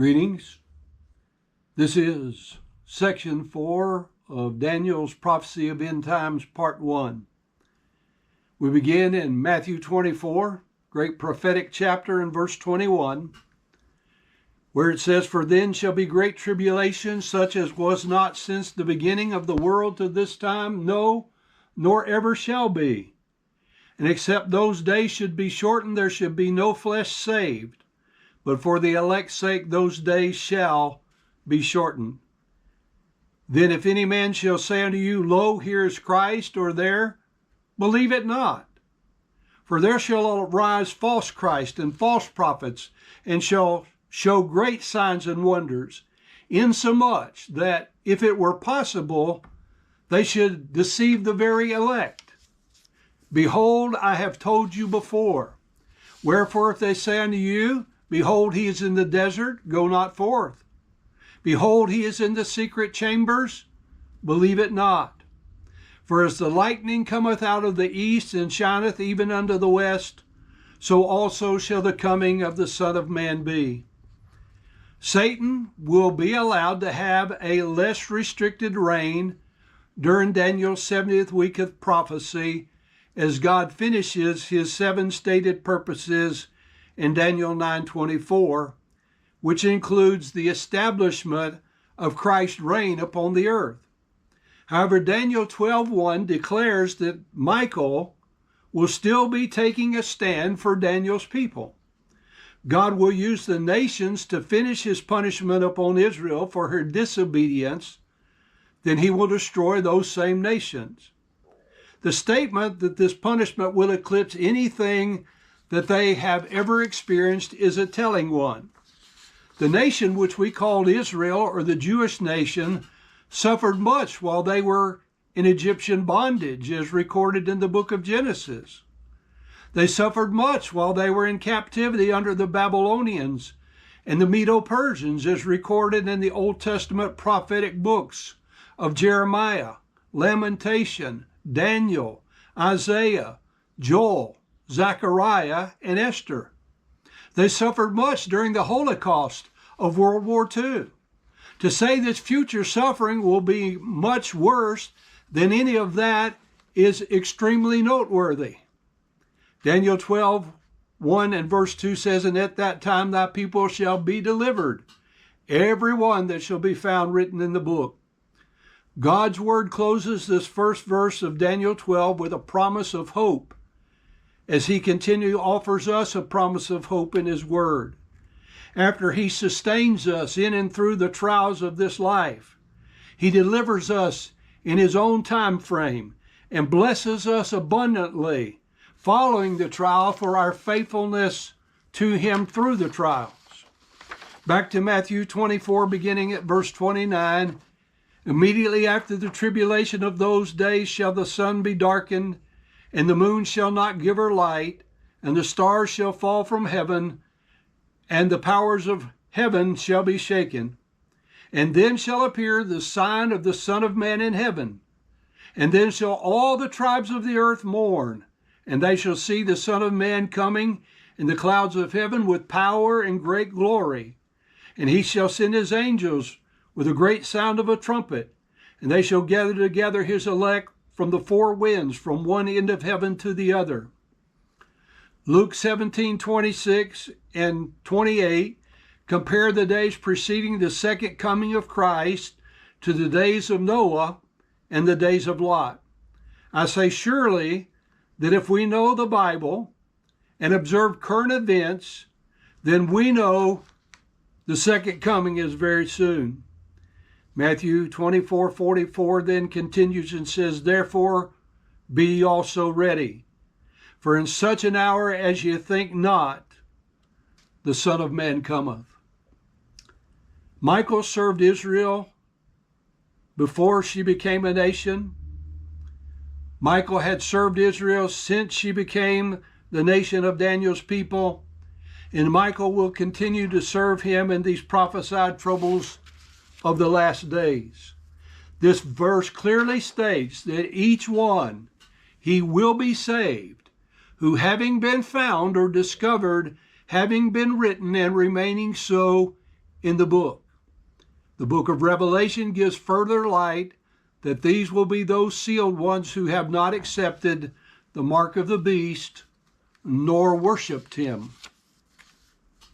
Greetings. This is section 4 of Daniel's Prophecy of End Times, part 1. We begin in Matthew 24, great prophetic chapter, in verse 21, where it says, "For then shall be great tribulation, such as was not since the beginning of the world to this time, no, nor ever shall be. And except those days should be shortened, there should be no flesh saved. But for the elect's sake those days shall be shortened. Then if any man shall say unto you, Lo, here is Christ, or there, believe it not. For there shall arise false Christ and false prophets, and shall show great signs and wonders, insomuch that, if it were possible, they should deceive the very elect. Behold, I have told you before. Wherefore if they say unto you, Behold, he is in the desert, go not forth. Behold, he is in the secret chambers, believe it not. For as the lightning cometh out of the east, and shineth even unto the west, so also shall the coming of the Son of Man be." Satan will be allowed to have a less restricted reign during Daniel's 70th week of prophecy, as God finishes his 7 stated purposes in Daniel 9:24, which includes the establishment of Christ's reign upon the earth. However, Daniel 12:1 declares that Michael will still be taking a stand for Daniel's people. God will use the nations to finish his punishment upon Israel for her disobedience. Then he will destroy those same nations. The statement that this punishment will eclipse anything that they have ever experienced is a telling one. The nation which we called Israel, or the Jewish nation, suffered much while they were in Egyptian bondage, as recorded in the book of Genesis. They suffered much while they were in captivity under the Babylonians and the Medo-Persians, as recorded in the Old Testament prophetic books of Jeremiah, Lamentation, Daniel, Isaiah, Joel, Zechariah, and Esther. They suffered much during the Holocaust of World War II. To say that future suffering will be much worse than any of that is extremely noteworthy. Daniel 12:1 and verse 2 says, "And at that time thy people shall be delivered, every one that shall be found written in the book." God's word closes this first verse of Daniel 12 with a promise of hope, as he continually offers us a promise of hope in his word. After he sustains us in and through the trials of this life, he delivers us in his own time frame and blesses us abundantly following the trial for our faithfulness to him through the trials. Back to Matthew 24, beginning at verse 29. "Immediately after the tribulation of those days shall the sun be darkened, and the moon shall not give her light, and the stars shall fall from heaven, and the powers of heaven shall be shaken. And then shall appear the sign of the Son of Man in heaven. And then shall all the tribes of the earth mourn, and they shall see the Son of Man coming in the clouds of heaven with power and great glory. And he shall send his angels with a great sound of a trumpet, and they shall gather together his elect from the 4 winds, from one end of heaven to the other." Luke 17:26 and 28 compare the days preceding the second coming of Christ to the days of Noah and the days of Lot. I say surely that if we know the Bible and observe current events, then we know the second coming is very soon. Matthew 24:44 then continues and says, "Therefore be ye also ready, for in such an hour as ye think not, the Son of Man cometh." Michael served Israel before she became a nation. Michael had served Israel since she became the nation of Daniel's people, and Michael will continue to serve him in these prophesied troubles of the last days. This verse clearly states that each one, he will be saved, who having been found or discovered, having been written and remaining so in the book. The book of Revelation gives further light that these will be those sealed ones who have not accepted the mark of the beast nor worshiped him.